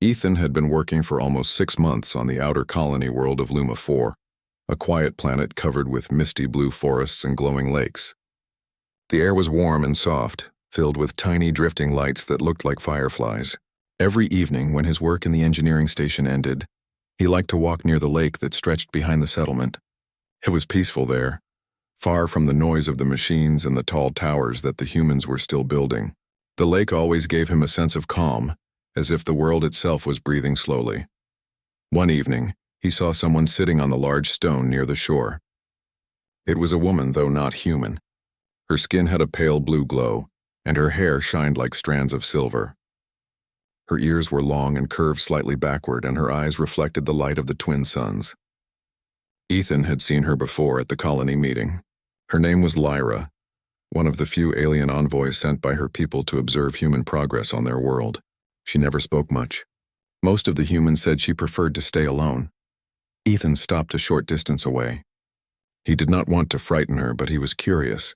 Ethan had been working for almost 6 months on the outer colony world of Luma 4, a quiet planet covered with misty blue forests and glowing lakes. The air was warm and soft, filled with tiny drifting lights that looked like fireflies. Every evening when his work in the engineering station ended, he liked to walk near the lake that stretched behind the settlement. It was peaceful there, far from the noise of the machines and the tall towers that the humans were still building. The lake always gave him a sense of calm, as if the world itself was breathing slowly. One evening, he saw someone sitting on the large stone near the shore. It was a woman, though not human. Her skin had a pale blue glow, and her hair shined like strands of silver. Her ears were long and curved slightly backward, and her eyes reflected the light of the twin suns. Ethan had seen her before at the colony meeting. Her name was Lyra, one of the few alien envoys sent by her people to observe human progress on their world. She never spoke much. Most of the humans said she preferred to stay alone. Ethan stopped a short distance away. He did not want to frighten her, but he was curious.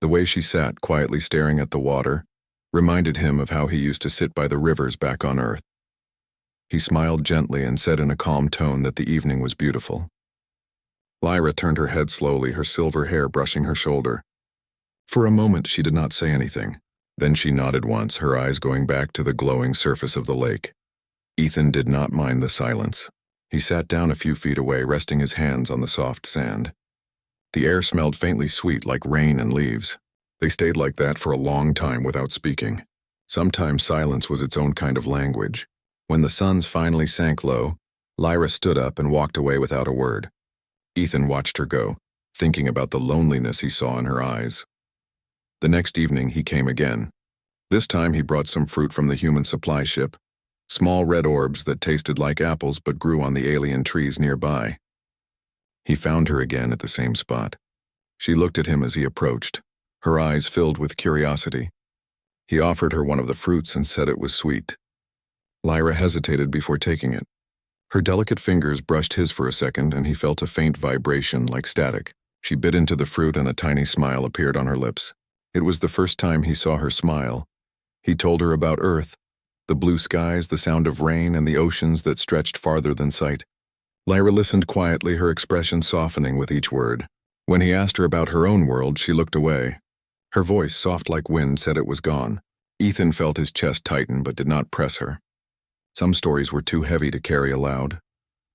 The way she sat, quietly staring at the water, reminded him of how he used to sit by the rivers back on Earth. He smiled gently and said in a calm tone that the evening was beautiful. Lyra turned her head slowly, her silver hair brushing her shoulder. For a moment she did not say anything. Then she nodded once, her eyes going back to the glowing surface of the lake. Ethan did not mind the silence. He sat down a few feet away, resting his hands on the soft sand. The air smelled faintly sweet, like rain and leaves. They stayed like that for a long time without speaking. Sometimes silence was its own kind of language. When the suns finally sank low, Lyra stood up and walked away without a word. Ethan watched her go, thinking about the loneliness he saw in her eyes. The next evening he came again. This time he brought some fruit from the human supply ship, small red orbs that tasted like apples but grew on the alien trees nearby. He found her again at the same spot. She looked at him as he approached, her eyes filled with curiosity. He offered her one of the fruits and said it was sweet. Lyra hesitated before taking it. Her delicate fingers brushed his for a second, and he felt a faint vibration like static. She bit into the fruit and a tiny smile appeared on her lips. It was the first time he saw her smile. He told her about Earth, the blue skies, the sound of rain, and the oceans that stretched farther than sight. Lyra listened quietly, her expression softening with each word. When he asked her about her own world, she looked away. Her voice, soft like wind, said it was gone. Ethan felt his chest tighten but did not press her. Some stories were too heavy to carry aloud.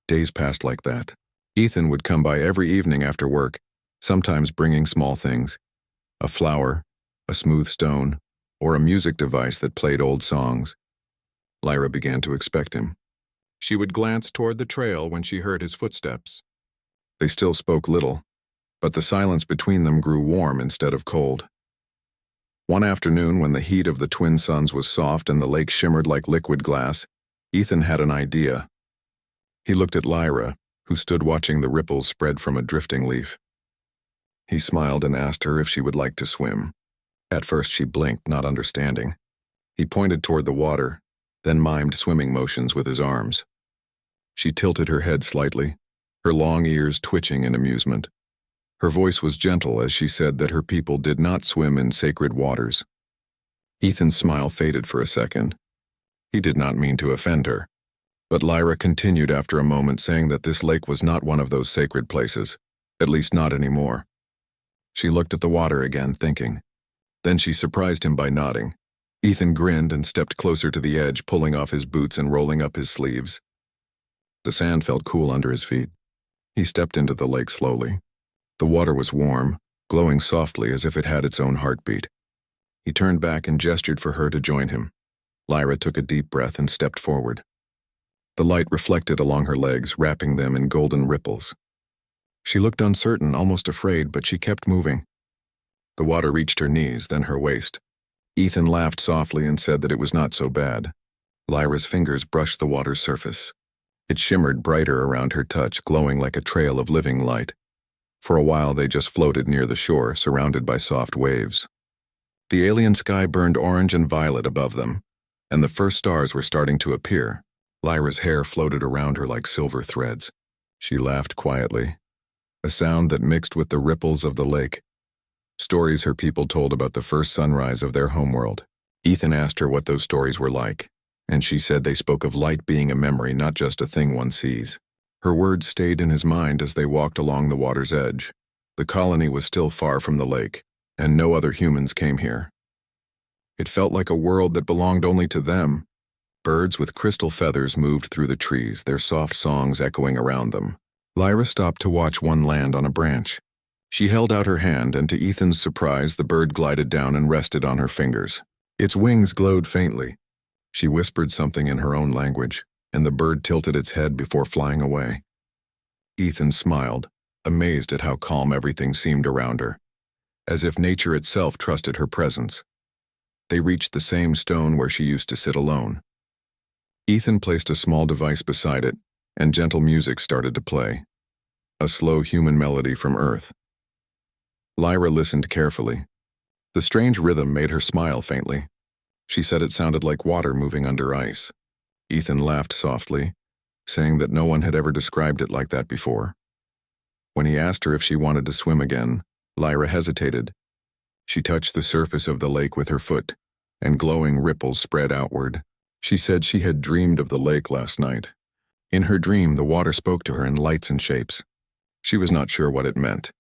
Days passed like that. Ethan would come by every evening after work, sometimes bringing small things. A flower, a smooth stone, or a music device that played old songs. Lyra began to expect him. She would glance toward the trail when she heard his footsteps. They still spoke little, but the silence between them grew warm instead of cold. One afternoon, when the heat of the twin suns was soft and the lake shimmered like liquid glass, Ethan had an idea. He looked at Lyra, who stood watching the ripples spread from a drifting leaf. He smiled and asked her if she would like to swim. At first she blinked, not understanding. He pointed toward the water, then mimed swimming motions with his arms. She tilted her head slightly, her long ears twitching in amusement. Her voice was gentle as she said that her people did not swim in sacred waters. Ethan's smile faded for a second. He did not mean to offend her, but Lyra continued after a moment, saying that this lake was not one of those sacred places, at least not anymore. She looked at the water again, thinking. Then she surprised him by nodding. Ethan grinned and stepped closer to the edge, pulling off his boots and rolling up his sleeves. The sand felt cool under his feet. He stepped into the lake slowly. The water was warm, glowing softly as if it had its own heartbeat. He turned back and gestured for her to join him. Lyra took a deep breath and stepped forward. The light reflected along her legs, wrapping them in golden ripples. She looked uncertain, almost afraid, but she kept moving. The water reached her knees, then her waist. Ethan laughed softly and said that it was not so bad. Lyra's fingers brushed the water's surface. It shimmered brighter around her touch, glowing like a trail of living light. For a while they just floated near the shore, surrounded by soft waves. The alien sky burned orange and violet above them, and the first stars were starting to appear. Lyra's hair floated around her like silver threads. She laughed quietly, a sound that mixed with the ripples of the lake. Stories her people told about the first sunrise of their homeworld. Ethan asked her what those stories were like, and she said they spoke of light being a memory, not just a thing one sees. Her words stayed in his mind as they walked along the water's edge. The colony was still far from the lake, and no other humans came here. It felt like a world that belonged only to them. Birds with crystal feathers moved through the trees, their soft songs echoing around them. Lyra stopped to watch one land on a branch. She held out her hand, and to Ethan's surprise, the bird glided down and rested on her fingers. Its wings glowed faintly. She whispered something in her own language, and the bird tilted its head before flying away. Ethan smiled, amazed at how calm everything seemed around her, as if nature itself trusted her presence. They reached the same stone where she used to sit alone. Ethan placed a small device beside it, and gentle music started to play. A slow human melody from Earth. Lyra listened carefully. The strange rhythm made her smile faintly. She said it sounded like water moving under ice. Ethan laughed softly, saying that no one had ever described it like that before. When he asked her if she wanted to swim again, Lyra hesitated. She touched the surface of the lake with her foot, and glowing ripples spread outward. She said she had dreamed of the lake last night. In her dream, the water spoke to her in lights and shapes. She was not sure what it meant.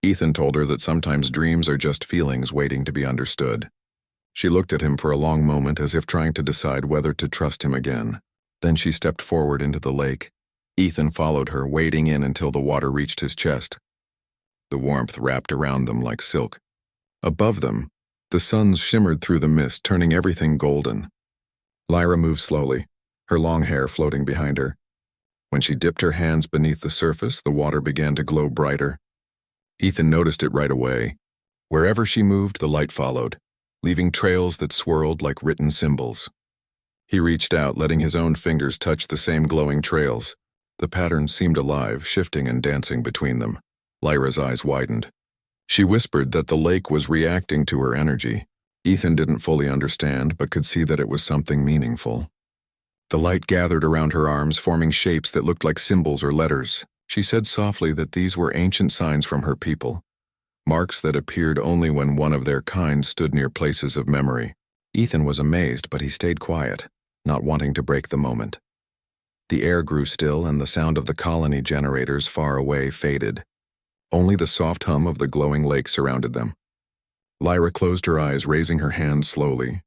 Ethan told her that sometimes dreams are just feelings waiting to be understood. She looked at him for a long moment as if trying to decide whether to trust him again. Then she stepped forward into the lake. Ethan followed her, wading in until the water reached his chest. The warmth wrapped around them like silk. Above them, the suns shimmered through the mist, turning everything golden. Lyra moved slowly, her long hair floating behind her. When she dipped her hands beneath the surface, the water began to glow brighter. Ethan noticed it right away. Wherever she moved, the light followed, leaving trails that swirled like written symbols. He reached out, letting his own fingers touch the same glowing trails. The patterns seemed alive, shifting and dancing between them. Lyra's eyes widened. She whispered that the lake was reacting to her energy. Ethan didn't fully understand, but could see that it was something meaningful. The light gathered around her arms, forming shapes that looked like symbols or letters. She said softly that these were ancient signs from her people, marks that appeared only when one of their kind stood near places of memory. Ethan was amazed, but he stayed quiet, not wanting to break the moment. The air grew still, and the sound of the colony generators far away faded. Only the soft hum of the glowing lake surrounded them. Lyra closed her eyes, raising her hands slowly.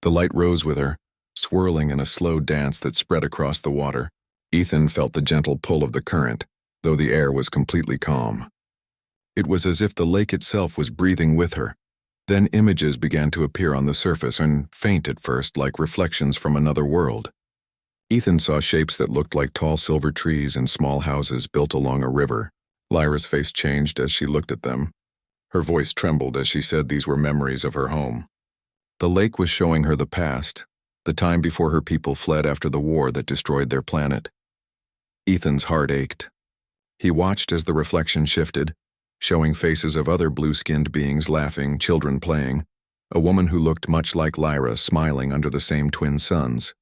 The light rose with her, swirling in a slow dance that spread across the water. Ethan felt the gentle pull of the current, though the air was completely calm. It was as if the lake itself was breathing with her. Then images began to appear on the surface, and faint at first, like reflections from another world. Ethan saw shapes that looked like tall silver trees and small houses built along a river. Lyra's face changed as she looked at them. Her voice trembled as she said these were memories of her home. The lake was showing her the past, the time before her people fled after the war that destroyed their planet. Ethan's heart ached. He watched as the reflection shifted, showing faces of other blue-skinned beings laughing, children playing, a woman who looked much like Lyra smiling under the same twin suns.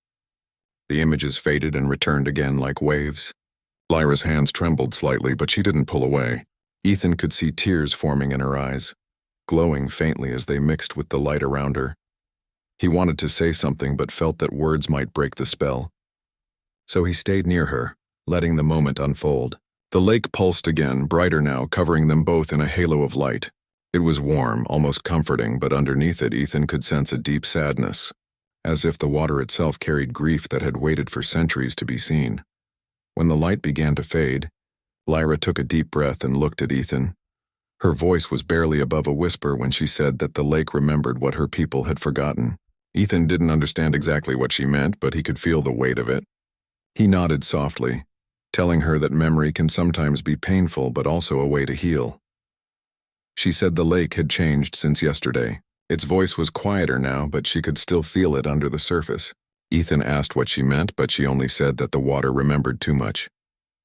The images faded and returned again like waves. Lyra's hands trembled slightly, but she didn't pull away. Ethan could see tears forming in her eyes, glowing faintly as they mixed with the light around her. He wanted to say something, but felt that words might break the spell. So he stayed near her, letting the moment unfold. The lake pulsed again, brighter now, covering them both in a halo of light. It was warm, almost comforting, but underneath it Ethan could sense a deep sadness, as if the water itself carried grief that had waited for centuries to be seen. When the light began to fade, Lyra took a deep breath and looked at Ethan. Her voice was barely above a whisper when she said that the lake remembered what her people had forgotten. Ethan didn't understand exactly what she meant, but he could feel the weight of it. He nodded softly, telling her that memory can sometimes be painful but also a way to heal. She said the lake had changed since yesterday. Its voice was quieter now, but she could still feel it under the surface. Ethan asked what she meant, but she only said that the water remembered too much.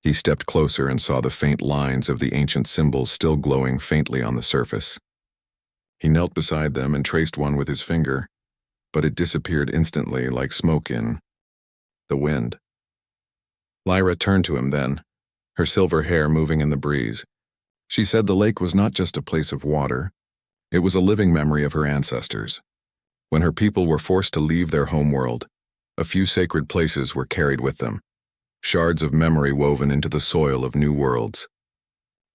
He stepped closer and saw the faint lines of the ancient symbols still glowing faintly on the surface. He knelt beside them and traced one with his finger, but it disappeared instantly like smoke in the wind. Lyra turned to him then, her silver hair moving in the breeze. She said the lake was not just a place of water. It was a living memory of her ancestors. When her people were forced to leave their homeworld, A few sacred places were carried with them, shards of memory woven into the soil of new worlds.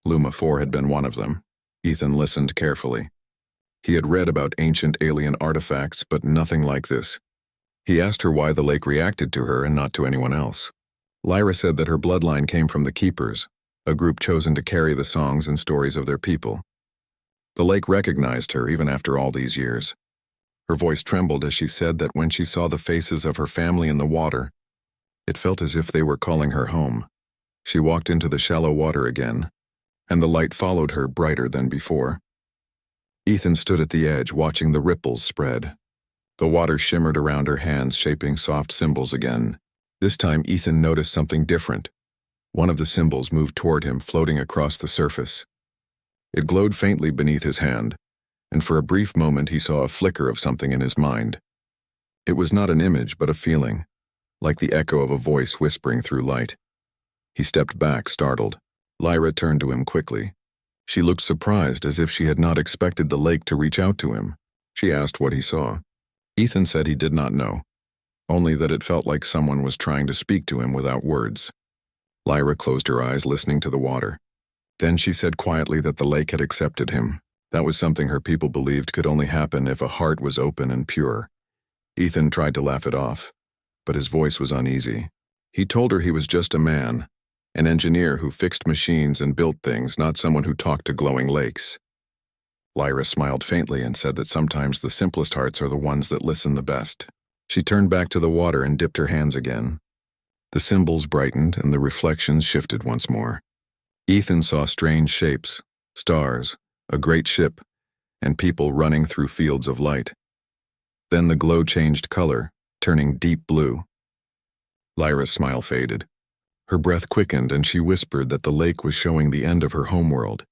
Luma 4 had been one of them. Ethan listened carefully. He had read about ancient alien artifacts, but nothing like this. He asked her why the lake reacted to her and not to anyone else. Lyra said that her bloodline came from the Keepers, a group chosen to carry the songs and stories of their people. The lake recognized her even after all these years. Her voice trembled as she said that when she saw the faces of her family in the water, it felt as if they were calling her home. She walked into the shallow water again, and the light followed her brighter than before. Ethan stood at the edge watching the ripples spread. The water shimmered around her hands, shaping soft symbols again. This time Ethan noticed something different. One of the symbols moved toward him, floating across the surface. It glowed faintly beneath his hand, and for a brief moment he saw a flicker of something in his mind. It was not an image, but a feeling, like the echo of a voice whispering through light. He stepped back, startled. Lyra turned to him quickly. She looked surprised, as if she had not expected the lake to reach out to him. She asked what he saw. Ethan said he did not know, only that it felt like someone was trying to speak to him without words. Lyra closed her eyes, listening to the water. Then she said quietly that the lake had accepted him. That was something her people believed could only happen if a heart was open and pure. Ethan tried to laugh it off, but his voice was uneasy. He told her he was just a man, an engineer who fixed machines and built things, not someone who talked to glowing lakes. Lyra smiled faintly and said that sometimes the simplest hearts are the ones that listen the best. She turned back to the water and dipped her hands again. The symbols brightened and the reflections shifted once more. Ethan saw strange shapes, stars, a great ship, and people running through fields of light. Then the glow changed color, turning deep blue. Lyra's smile faded. Her breath quickened and she whispered that the lake was showing the end of her homeworld.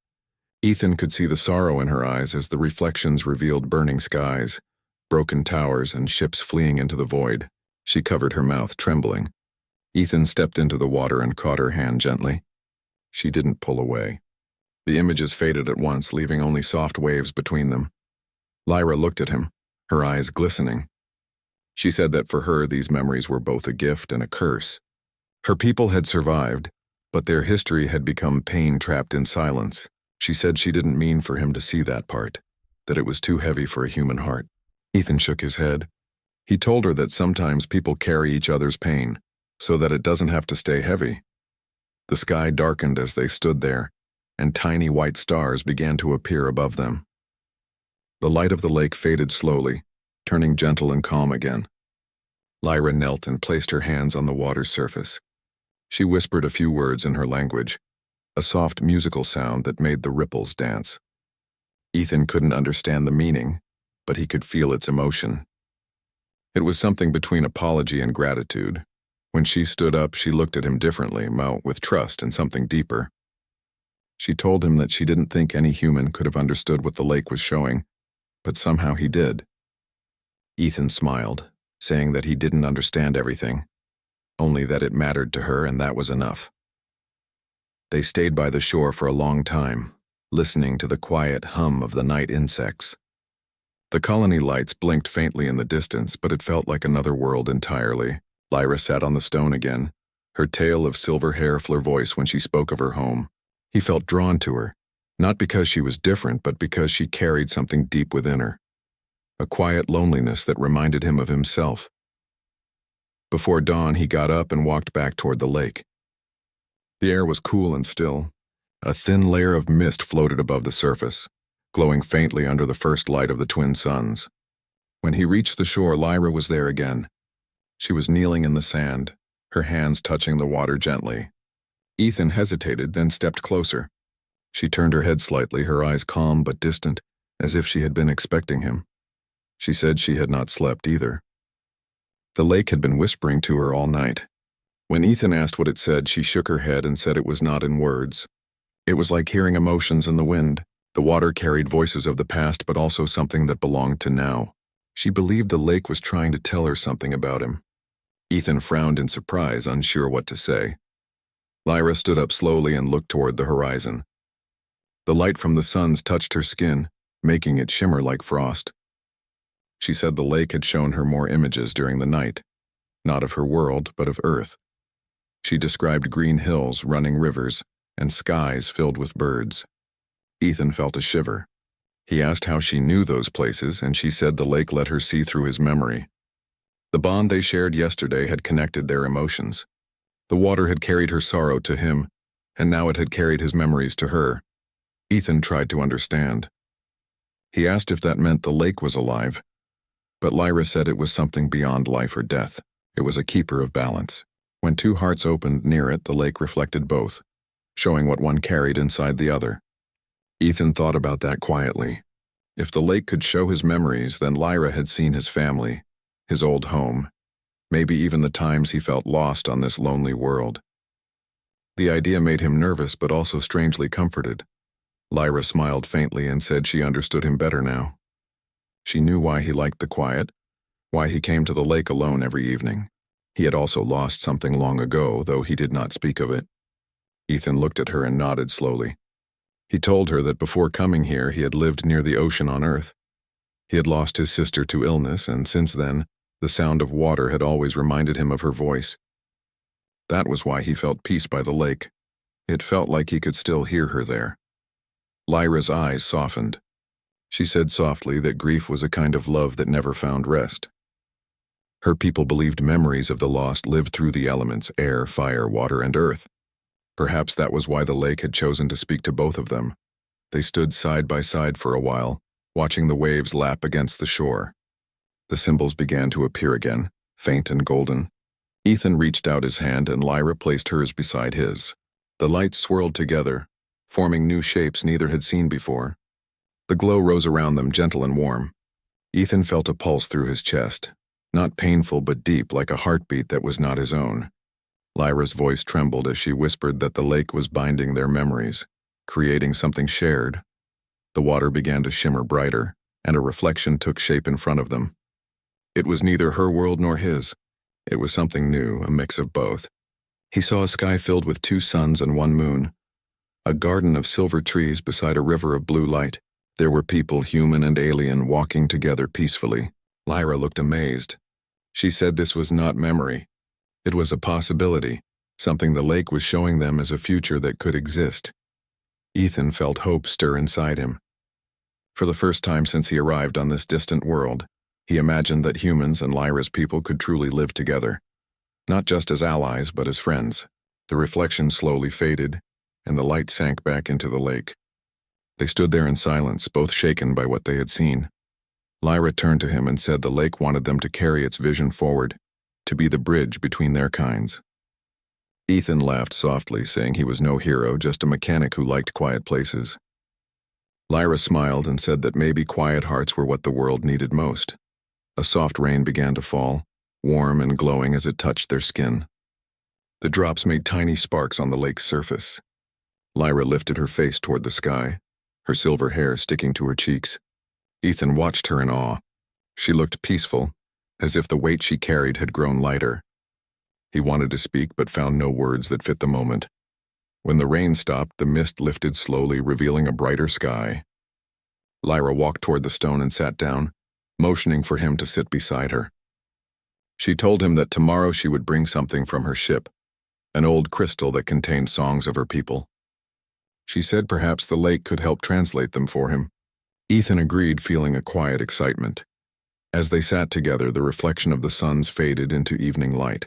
Ethan could see the sorrow in her eyes as the reflections revealed burning skies, broken towers, and ships fleeing into the void. She covered her mouth, trembling. Ethan stepped into the water and caught her hand gently. She didn't pull away. The images faded at once, leaving only soft waves between them. Lyra looked at him, her eyes glistening. She said that for her these memories were both a gift and a curse. Her people had survived, but their history had become pain trapped in silence. She said she didn't mean for him to see that part, that it was too heavy for a human heart. Ethan shook his head. He told her that sometimes people carry each other's pain, so that it doesn't have to stay heavy. The sky darkened as they stood there, and tiny white stars began to appear above them. The light of the lake faded slowly, turning gentle and calm again. Lyra knelt and placed her hands on the water's surface. She whispered a few words in her language, a soft musical sound that made the ripples dance. Ethan couldn't understand the meaning, but he could feel its emotion. It was something between apology and gratitude. When she stood up, she looked at him differently, with trust and something deeper. She told him that she didn't think any human could have understood what the lake was showing, but somehow he did. Ethan smiled, saying that he didn't understand everything, only that it mattered to her and that was enough. They stayed by the shore for a long time, listening to the quiet hum of the night insects. The colony lights blinked faintly in the distance, but it felt like another world entirely. Lyra sat on the stone again, her tail of silver hair full voice when she spoke of her home. He felt drawn to her, not because she was different, but because she carried something deep within her. A quiet loneliness that reminded him of himself. Before dawn, he got up and walked back toward the lake. The air was cool and still. A thin layer of mist floated above the surface, glowing faintly under the first light of the twin suns. When he reached the shore, Lyra was there again. She was kneeling in the sand, her hands touching the water gently. Ethan hesitated, then stepped closer. She turned her head slightly, her eyes calm but distant, as if she had been expecting him. She said she had not slept either. The lake had been whispering to her all night. When Ethan asked what it said, she shook her head and said it was not in words. It was like hearing emotions in the wind. The water carried voices of the past, but also something that belonged to now. She believed the lake was trying to tell her something about him. Ethan frowned in surprise, unsure what to say. Lyra stood up slowly and looked toward the horizon. The light from the suns touched her skin, making it shimmer like frost. She said the lake had shown her more images during the night. not of her world, but of Earth. She described green hills, running rivers, and skies filled with birds. Ethan felt a shiver. He asked how she knew those places, and she said the lake let her see through his memory. The bond they shared yesterday had connected their emotions. The water had carried her sorrow to him, and now it had carried his memories to her. Ethan tried to understand. He asked if that meant the lake was alive, but Lyra said it was something beyond life or death. It was a keeper of balance. When two hearts opened near it, the lake reflected both, showing what one carried inside the other. Ethan thought about that quietly. If the lake could show his memories, then Lyra had seen his family, his old home, maybe even the times he felt lost on this lonely world. The idea made him nervous but also strangely comforted. Lyra smiled faintly and said she understood him better now. She knew why he liked the quiet, why he came to the lake alone every evening. He had also lost something long ago, though he did not speak of it. Ethan looked at her and nodded slowly. He told her that before coming here he had lived near the ocean on Earth. He had lost his sister to illness, and since then, the sound of water had always reminded him of her voice. That was why he felt peace by the lake. It felt like he could still hear her there. Lyra's eyes softened. She said softly that grief was a kind of love that never found rest. Her people believed memories of the lost lived through the elements, air, fire, water, and earth. Perhaps that was why the lake had chosen to speak to both of them. They stood side by side for a while, watching the waves lap against the shore. The symbols began to appear again, faint and golden. Ethan reached out his hand and Lyra placed hers beside his. The lights swirled together, forming new shapes neither had seen before. The glow rose around them, gentle and warm. Ethan felt a pulse through his chest, not painful but deep, like a heartbeat that was not his own. Lyra's voice trembled as she whispered that the lake was binding their memories, creating something shared. The water began to shimmer brighter, and a reflection took shape in front of them. It was neither her world nor his. It was something new, a mix of both. He saw a sky filled with 2 suns and 1 moon, a garden of silver trees beside a river of blue light. There were people, human and alien, walking together peacefully. Lyra looked amazed. She said this was not memory. It was a possibility, something the lake was showing them as a future that could exist. Ethan felt hope stir inside him. For the first time since he arrived on this distant world, he imagined that humans and Lyra's people could truly live together, not just as allies but as friends. The reflection slowly faded, and the light sank back into the lake. They stood there in silence, both shaken by what they had seen. Lyra turned to him and said the lake wanted them to carry its vision forward, to be the bridge between their kinds. Ethan laughed softly, saying he was no hero, just a mechanic who liked quiet places. Lyra smiled and said that maybe quiet hearts were what the world needed most. A soft rain began to fall, warm and glowing as it touched their skin. The drops made tiny sparks on the lake's surface. Lyra lifted her face toward the sky, her silver hair sticking to her cheeks. Ethan watched her in awe. She looked peaceful, as if the weight she carried had grown lighter. He wanted to speak but found no words that fit the moment. When the rain stopped, the mist lifted slowly, revealing a brighter sky. Lyra walked toward the stone and sat down, motioning for him to sit beside her. She told him that tomorrow she would bring something from her ship, an old crystal that contained songs of her people. She said perhaps the lake could help translate them for him. Ethan agreed, feeling a quiet excitement. As they sat together, the reflection of the suns faded into evening light.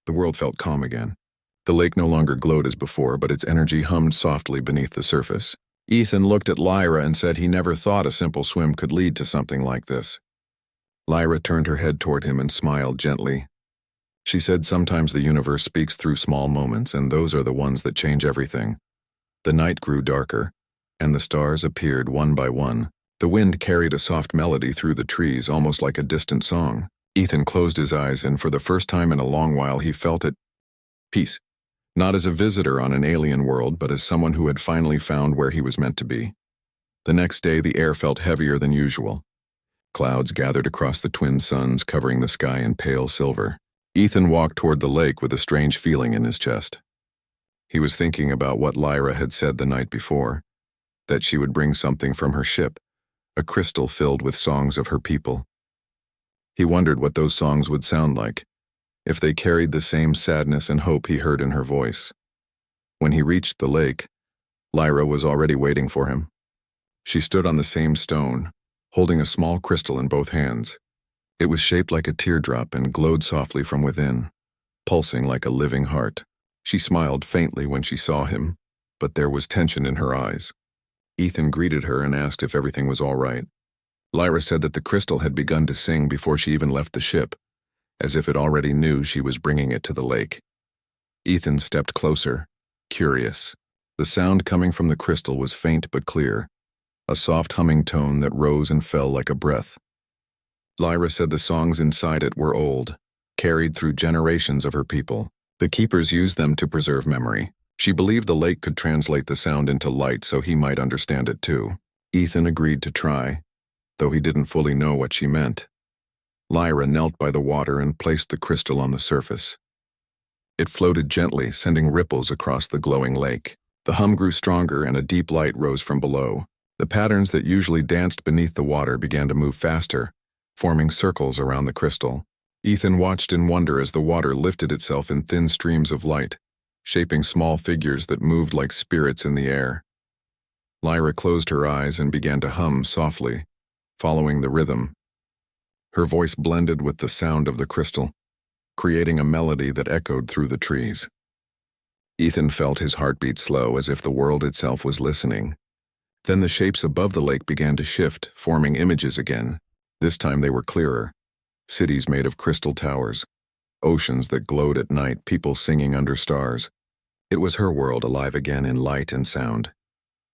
The world felt calm again. The lake no longer glowed as before, but its energy hummed softly beneath the surface. Ethan looked at Lyra and said he never thought a simple swim could lead to something like this. Lyra turned her head toward him and smiled gently. She said sometimes the universe speaks through small moments, and those are the ones that change everything. The night grew darker, and the stars appeared one by one. The wind carried a soft melody through the trees, almost like a distant song. Ethan closed his eyes, and for the first time in a long while he felt at peace. Not as a visitor on an alien world, but as someone who had finally found where he was meant to be. The next day the air felt heavier than usual. Clouds gathered across the twin suns, covering the sky in pale silver. Ethan walked toward the lake with a strange feeling in his chest. He was thinking about what Lyra had said the night before, that she would bring something from her ship, a crystal filled with songs of her people. He wondered what those songs would sound like, if they carried the same sadness and hope he heard in her voice. When he reached the lake, Lyra was already waiting for him. She stood on the same stone, holding a small crystal in both hands. It was shaped like a teardrop and glowed softly from within, pulsing like a living heart. She smiled faintly when she saw him, but there was tension in her eyes. Ethan greeted her and asked if everything was all right. Lyra said that the crystal had begun to sing before she even left the ship, as if it already knew she was bringing it to the lake. Ethan stepped closer, curious. The sound coming from the crystal was faint but clear, a soft humming tone that rose and fell like a breath. Lyra said the songs inside it were old, carried through generations of her people. The keepers used them to preserve memory. She believed the lake could translate the sound into light so he might understand it too. Ethan agreed to try, though he didn't fully know what she meant. Lyra knelt by the water and placed the crystal on the surface. It floated gently, sending ripples across the glowing lake. The hum grew stronger and a deep light rose from below. The patterns that usually danced beneath the water began to move faster, forming circles around the crystal. Ethan watched in wonder as the water lifted itself in thin streams of light, shaping small figures that moved like spirits in the air. Lyra closed her eyes and began to hum softly, following the rhythm. Her voice blended with the sound of the crystal, creating a melody that echoed through the trees. Ethan felt his heartbeat slow, as if the world itself was listening. Then the shapes above the lake began to shift, forming images again. This time they were clearer. Cities made of crystal towers, oceans that glowed at night, people singing under stars. It was her world alive again in light and sound.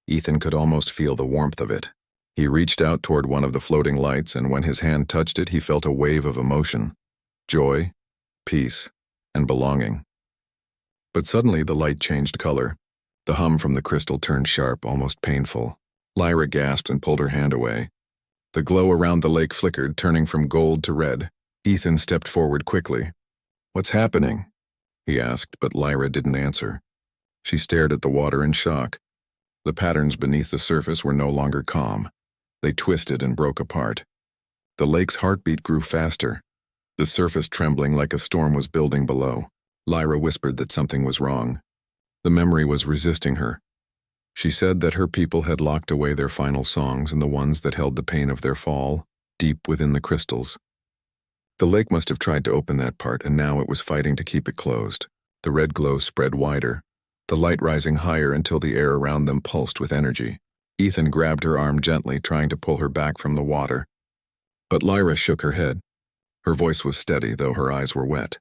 Ethan could almost feel the warmth of it. He reached out toward one of the floating lights, and when his hand touched it, he felt a wave of emotion, joy, peace, and belonging. But suddenly the light changed color. The hum from the crystal turned sharp, almost painful. Lyra gasped and pulled her hand away. The glow around the lake flickered, turning from gold to red. Ethan stepped forward quickly. "What's happening?" he asked, but Lyra didn't answer. She stared at the water in shock. The patterns beneath the surface were no longer calm. They twisted and broke apart. The lake's heartbeat grew faster, the surface trembling like a storm was building below. Lyra whispered that something was wrong. The memory was resisting her. She said that her people had locked away their final songs and the ones that held the pain of their fall, deep within the crystals. The lake must have tried to open that part, and now it was fighting to keep it closed. The red glow spread wider, the light rising higher until the air around them pulsed with energy. Ethan grabbed her arm gently, trying to pull her back from the water. But Lyra shook her head. Her voice was steady, though her eyes were wet.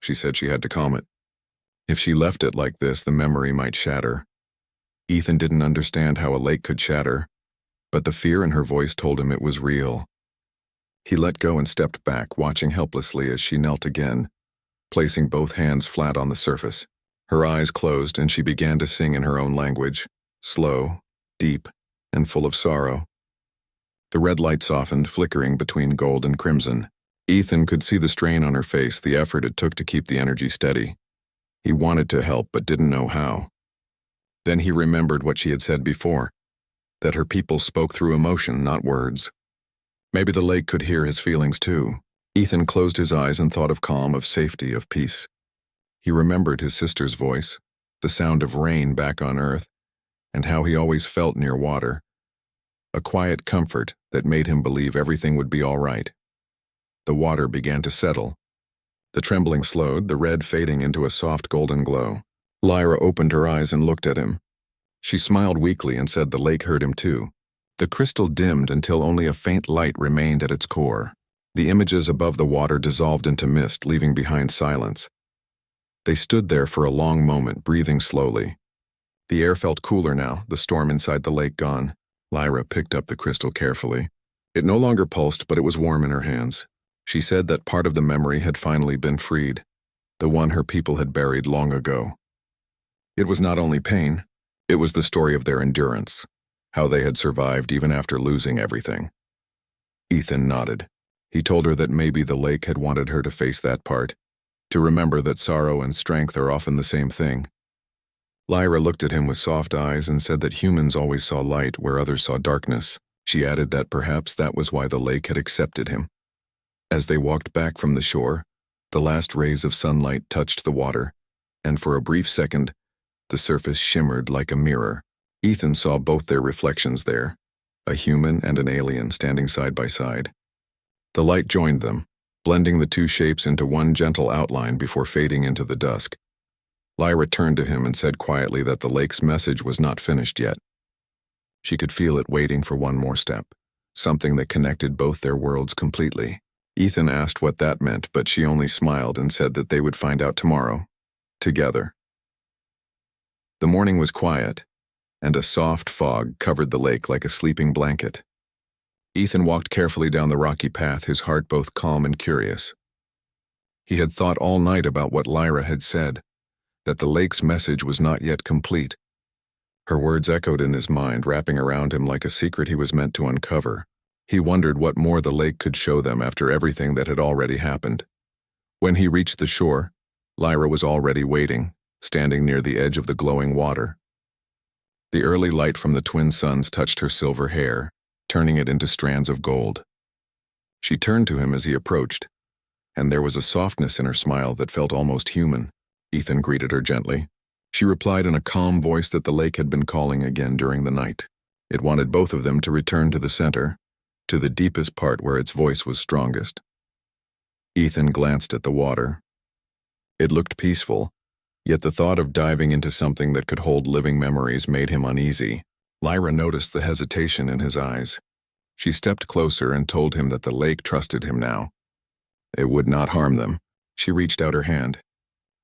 She said she had to calm it. If she left it like this, the memory might shatter. Ethan didn't understand how a lake could shatter, but the fear in her voice told him it was real. He let go and stepped back, watching helplessly as she knelt again, placing both hands flat on the surface. Her eyes closed and she began to sing in her own language, slow, deep, and full of sorrow. The red light softened, flickering between gold and crimson. Ethan could see the strain on her face, the effort it took to keep the energy steady. He wanted to help but didn't know how. Then he remembered what she had said before, that her people spoke through emotion, not words. Maybe the lake could hear his feelings too. Ethan closed his eyes and thought of calm, of safety, of peace. He remembered his sister's voice, the sound of rain back on Earth, and how he always felt near water. A quiet comfort that made him believe everything would be all right. The water began to settle. The trembling slowed, the red fading into a soft golden glow. Lyra opened her eyes and looked at him. She smiled weakly and said the lake heard him too. The crystal dimmed until only a faint light remained at its core. The images above the water dissolved into mist, leaving behind silence. They stood there for a long moment, breathing slowly. The air felt cooler now, the storm inside the lake gone. Lyra picked up the crystal carefully. It no longer pulsed, but it was warm in her hands. She said that part of the memory had finally been freed, the one her people had buried long ago. It was not only pain, it was the story of their endurance, how they had survived even after losing everything. Ethan nodded. He told her that maybe the lake had wanted her to face that part, to remember that sorrow and strength are often the same thing. Lyra looked at him with soft eyes and said that humans always saw light where others saw darkness. She added that perhaps that was why the lake had accepted him. As they walked back from the shore, The last rays of sunlight touched the water, and for a brief second, the surface shimmered like a mirror. Ethan saw both their reflections there, a human and an alien standing side by side. The light joined them, blending the two shapes into one gentle outline before fading into the dusk. Lyra turned to him and said quietly that the lake's message was not finished yet. She could feel it waiting for one more step, something that connected both their worlds completely. Ethan asked what that meant, but she only smiled and said that they would find out tomorrow, together. The morning was quiet, and a soft fog covered the lake like a sleeping blanket. Ethan walked carefully down the rocky path, his heart both calm and curious. He had thought all night about what Lyra had said, that the lake's message was not yet complete. Her words echoed in his mind, wrapping around him like a secret he was meant to uncover. He wondered what more the lake could show them after everything that had already happened. When he reached the shore, Lyra was already waiting, standing near the edge of the glowing water. The early light from the twin suns touched her silver hair, turning it into strands of gold. She turned to him as he approached, and there was a softness in her smile that felt almost human. Ethan greeted her gently. She replied in a calm voice that the lake had been calling again during the night. It wanted both of them to return to the center, to the deepest part where its voice was strongest. Ethan glanced at the water. It looked peaceful, yet the thought of diving into something that could hold living memories made him uneasy. Lyra noticed the hesitation in his eyes. She stepped closer and told him that the lake trusted him now. It would not harm them. She reached out her hand.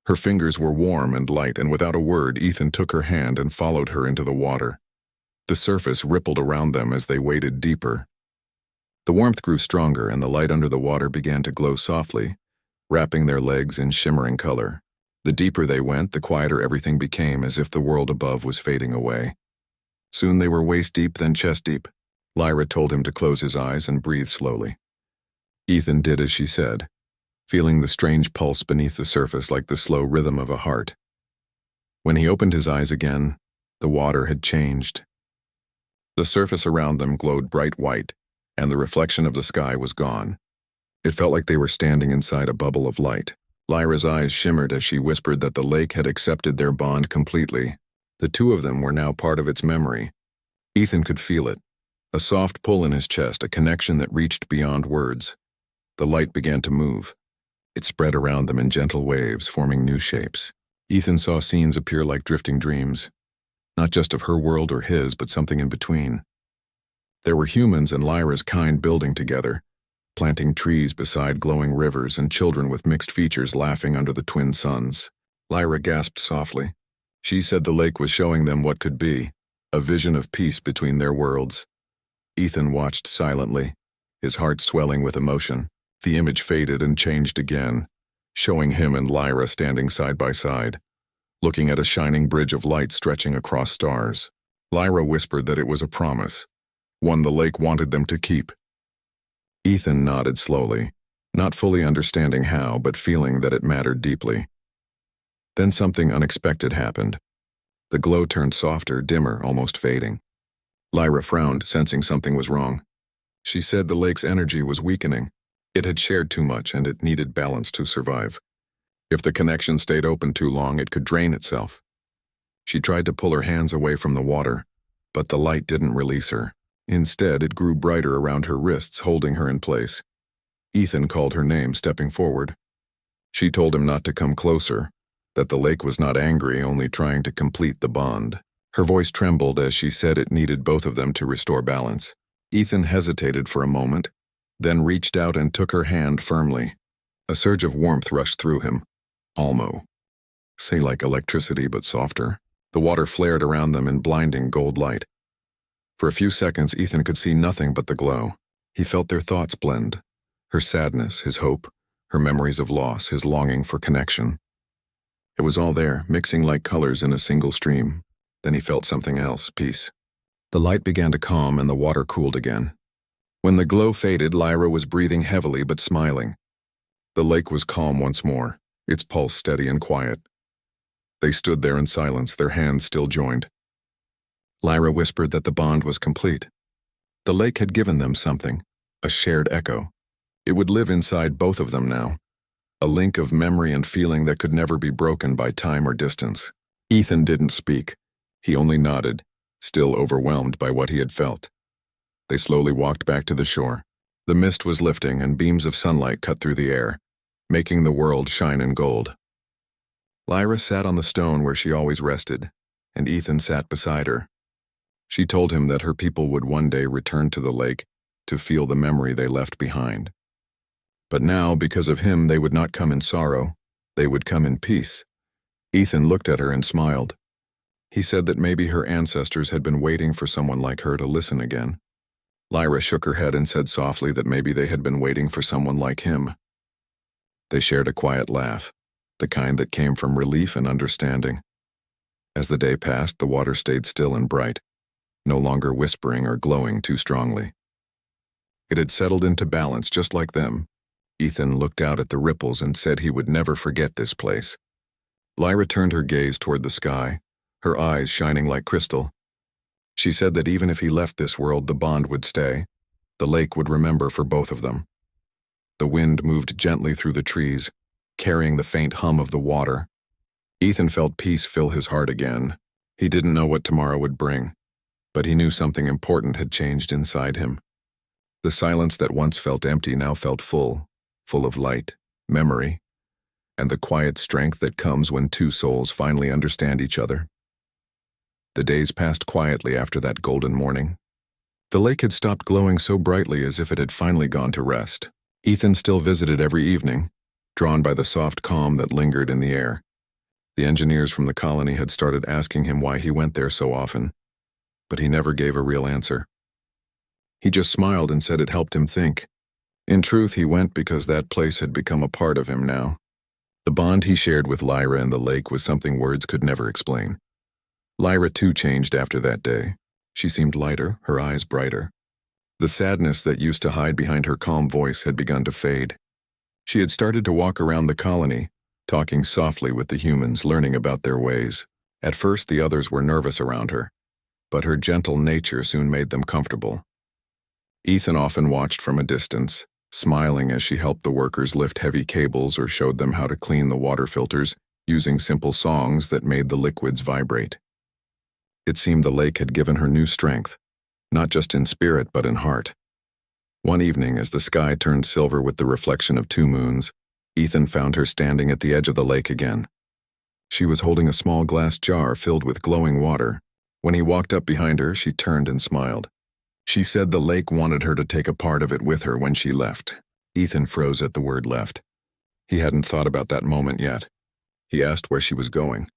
Her fingers were warm and light, and without a word, Ethan took her hand and followed her into the water. The surface rippled around them as they waded deeper. The warmth grew stronger, and the light under the water began to glow softly, wrapping their legs in shimmering color. The deeper they went, the quieter everything became, as if the world above was fading away. Soon they were waist-deep, then chest-deep. Lyra told him to close his eyes and breathe slowly. Ethan did as she said, feeling the strange pulse beneath the surface like the slow rhythm of a heart. When he opened his eyes again, the water had changed. The surface around them glowed bright white, and the reflection of the sky was gone. It felt like they were standing inside a bubble of light. Lyra's eyes shimmered as she whispered that the lake had accepted their bond completely. The two of them were now part of its memory. Ethan could feel it, a soft pull in his chest, a connection that reached beyond words. The light began to move. It spread around them in gentle waves, forming new shapes. Ethan saw scenes appear like drifting dreams, not just of her world or his, but something in between. There were humans and Lyra's kind building together, planting trees beside glowing rivers, and children with mixed features laughing under the twin suns. Lyra gasped softly. She said the lake was showing them what could be, a vision of peace between their worlds. Ethan watched silently, his heart swelling with emotion. The image faded and changed again, showing him and Lyra standing side by side, looking at a shining bridge of light stretching across stars. Lyra whispered that it was a promise, one the lake wanted them to keep. Ethan nodded slowly, not fully understanding how, but feeling that it mattered deeply. Then something unexpected happened. The glow turned softer, dimmer, almost fading. Lyra frowned, sensing something was wrong. She said the lake's energy was weakening. It had shared too much, and it needed balance to survive. If the connection stayed open too long, it could drain itself. She tried to pull her hands away from the water, but the light didn't release her. Instead, it grew brighter around her wrists, holding her in place. Ethan called her name, stepping forward. She told him not to come closer, that the lake was not angry, only trying to complete the bond. Her voice trembled as she said it needed both of them to restore balance. Ethan hesitated for a moment, then reached out and took her hand firmly. A surge of warmth rushed through him. Almo. Say like electricity, but softer. The water flared around them in blinding gold light. For a few seconds, Ethan could see nothing but the glow. He felt their thoughts blend. Her sadness, his hope, her memories of loss, his longing for connection. It was all there, mixing like colors in a single stream. Then he felt something else, peace. The light began to calm and the water cooled again. When the glow faded, Lyra was breathing heavily but smiling. The lake was calm once more, its pulse steady and quiet. They stood there in silence, their hands still joined. Lyra whispered that the bond was complete. The lake had given them something, a shared echo. It would live inside both of them now, a link of memory and feeling that could never be broken by time or distance. Ethan didn't speak. He only nodded, still overwhelmed by what he had felt. They slowly walked back to the shore. The mist was lifting and beams of sunlight cut through the air, making the world shine in gold. Lyra sat on the stone where she always rested, and Ethan sat beside her. She told him that her people would one day return to the lake to feel the memory they left behind. But now, because of him, they would not come in sorrow, they would come in peace. Ethan looked at her and smiled. He said that maybe her ancestors had been waiting for someone like her to listen again. Lyra shook her head and said softly that maybe they had been waiting for someone like him. They shared a quiet laugh, the kind that came from relief and understanding. As the day passed, the water stayed still and bright, no longer whispering or glowing too strongly. It had settled into balance just like them. Ethan looked out at the ripples and said he would never forget this place. Lyra turned her gaze toward the sky, her eyes shining like crystal. She said that even if he left this world, the bond would stay. The lake would remember for both of them. The wind moved gently through the trees, carrying the faint hum of the water. Ethan felt peace fill his heart again. He didn't know what tomorrow would bring, but he knew something important had changed inside him. The silence that once felt empty now felt full of light, memory, and the quiet strength that comes when two souls finally understand each other. The days passed quietly after that golden morning. The lake had stopped glowing so brightly as if it had finally gone to rest. Ethan still visited every evening, drawn by the soft calm that lingered in the air. The engineers from the colony had started asking him why he went there so often, but he never gave a real answer. He just smiled and said it helped him think. In truth, he went because that place had become a part of him now. The bond he shared with Lyra and the lake was something words could never explain. Lyra too changed after that day. She seemed lighter, her eyes brighter. The sadness that used to hide behind her calm voice had begun to fade. She had started to walk around the colony, talking softly with the humans, learning about their ways. At first, the others were nervous around her, but her gentle nature soon made them comfortable. Ethan often watched from a distance, smiling as she helped the workers lift heavy cables or showed them how to clean the water filters using simple songs that made the liquids vibrate. It seemed the lake had given her new strength, not just in spirit but in heart. One evening, as the sky turned silver with the reflection of two moons, Ethan found her standing at the edge of the lake again. She was holding a small glass jar filled with glowing water. When he walked up behind her, she turned and smiled. She said the lake wanted her to take a part of it with her when she left. Ethan froze at the word left. He hadn't thought about that moment yet. He asked where she was going.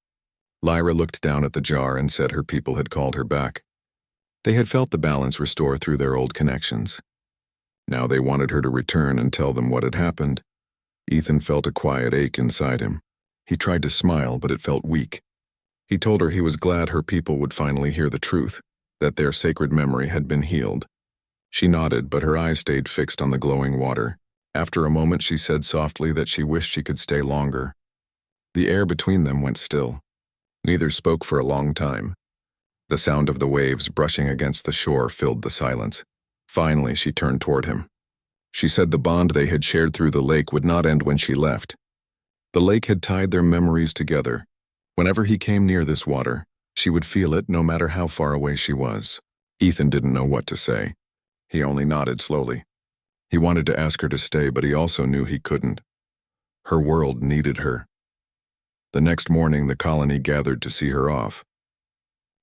Lyra looked down at the jar and said her people had called her back. They had felt the balance restore through their old connections. Now they wanted her to return and tell them what had happened. Ethan felt a quiet ache inside him. He tried to smile, but it felt weak. He told her he was glad her people would finally hear the truth, that their sacred memory had been healed. She nodded, but her eyes stayed fixed on the glowing water. After a moment, she said softly that she wished she could stay longer. The air between them went still. Neither spoke for a long time. The sound of the waves brushing against the shore filled the silence. Finally, she turned toward him. She said the bond they had shared through the lake would not end when she left. The lake had tied their memories together. Whenever he came near this water, she would feel it no matter how far away she was. Ethan didn't know what to say. He only nodded slowly. He wanted to ask her to stay, but he also knew he couldn't. Her world needed her. The next morning, the colony gathered to see her off.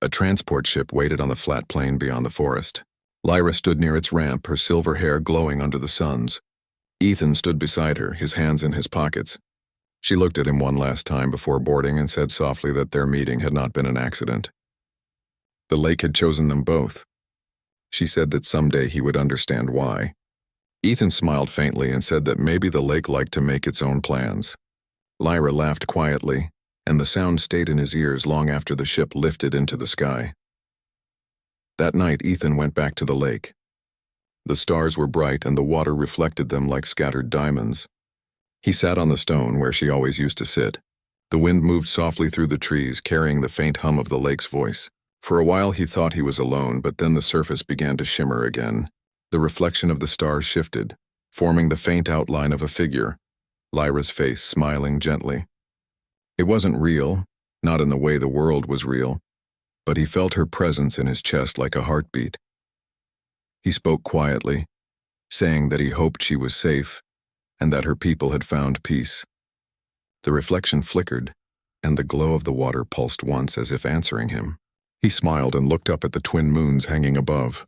A transport ship waited on the flat plain beyond the forest. Lyra stood near its ramp, her silver hair glowing under the suns. Ethan stood beside her, his hands in his pockets. She looked at him one last time before boarding and said softly that their meeting had not been an accident. The lake had chosen them both. She said that someday he would understand why. Ethan smiled faintly and said that maybe the lake liked to make its own plans. Lyra laughed quietly, and the sound stayed in his ears long after the ship lifted into the sky. That night, Ethan went back to the lake. The stars were bright and the water reflected them like scattered diamonds. He sat on the stone where she always used to sit. The wind moved softly through the trees, carrying the faint hum of the lake's voice. For a while he thought he was alone, but then the surface began to shimmer again. The reflection of the stars shifted, forming the faint outline of a figure. Lyra's face smiling gently. It wasn't real, not in the way the world was real, but he felt her presence in his chest like a heartbeat. He spoke quietly, saying that he hoped she was safe and that her people had found peace. The reflection flickered, and the glow of the water pulsed once as if answering him. He smiled and looked up at the twin moons hanging above.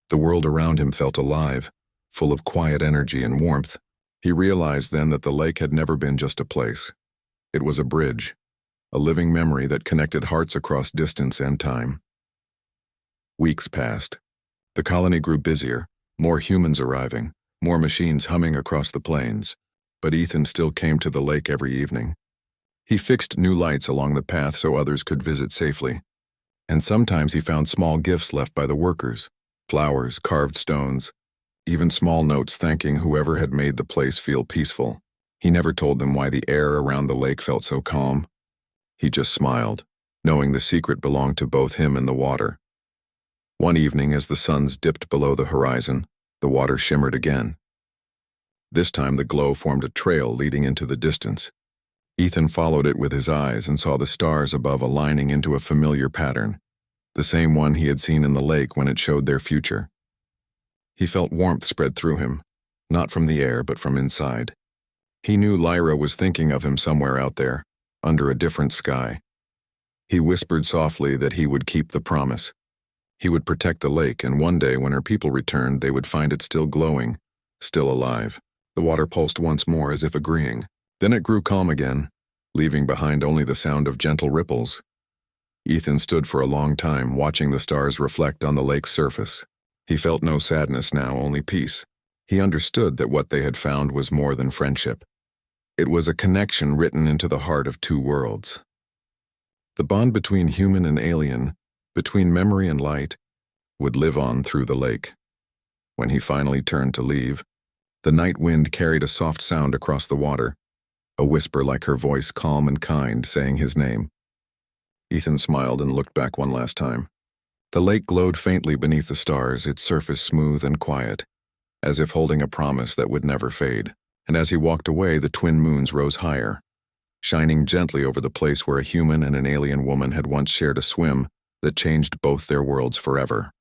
The world around him felt alive, full of quiet energy and warmth. He realized then that the lake had never been just a place. It was a bridge, a living memory that connected hearts across distance and time. Weeks passed. The colony grew busier, more humans arriving, more machines humming across the plains. But Ethan still came to the lake every evening. He fixed new lights along the path so others could visit safely. And sometimes he found small gifts left by the workers, flowers, carved stones, even small notes thanking whoever had made the place feel peaceful. He never told them why the air around the lake felt so calm. He just smiled, knowing the secret belonged to both him and the water. One evening, as the suns dipped below the horizon, the water shimmered again. This time the glow formed a trail leading into the distance. Ethan followed it with his eyes and saw the stars above aligning into a familiar pattern, the same one he had seen in the lake when it showed their future. He felt warmth spread through him, not from the air but from inside. He knew Lyra was thinking of him somewhere out there, under a different sky. He whispered softly that he would keep the promise. He would protect the lake, and one day when her people returned, they would find it still glowing, still alive. The water pulsed once more as if agreeing. Then it grew calm again, leaving behind only the sound of gentle ripples. Ethan stood for a long time, watching the stars reflect on the lake's surface. He felt no sadness now, only peace. He understood that what they had found was more than friendship. It was a connection written into the heart of two worlds. The bond between human and alien, between memory and light, would live on through the lake. When he finally turned to leave, the night wind carried a soft sound across the water, a whisper like her voice, calm and kind, saying his name. Ethan smiled and looked back one last time. The lake glowed faintly beneath the stars, its surface smooth and quiet, as if holding a promise that would never fade. And as he walked away, the twin moons rose higher, shining gently over the place where a human and an alien woman had once shared a swim that changed both their worlds forever.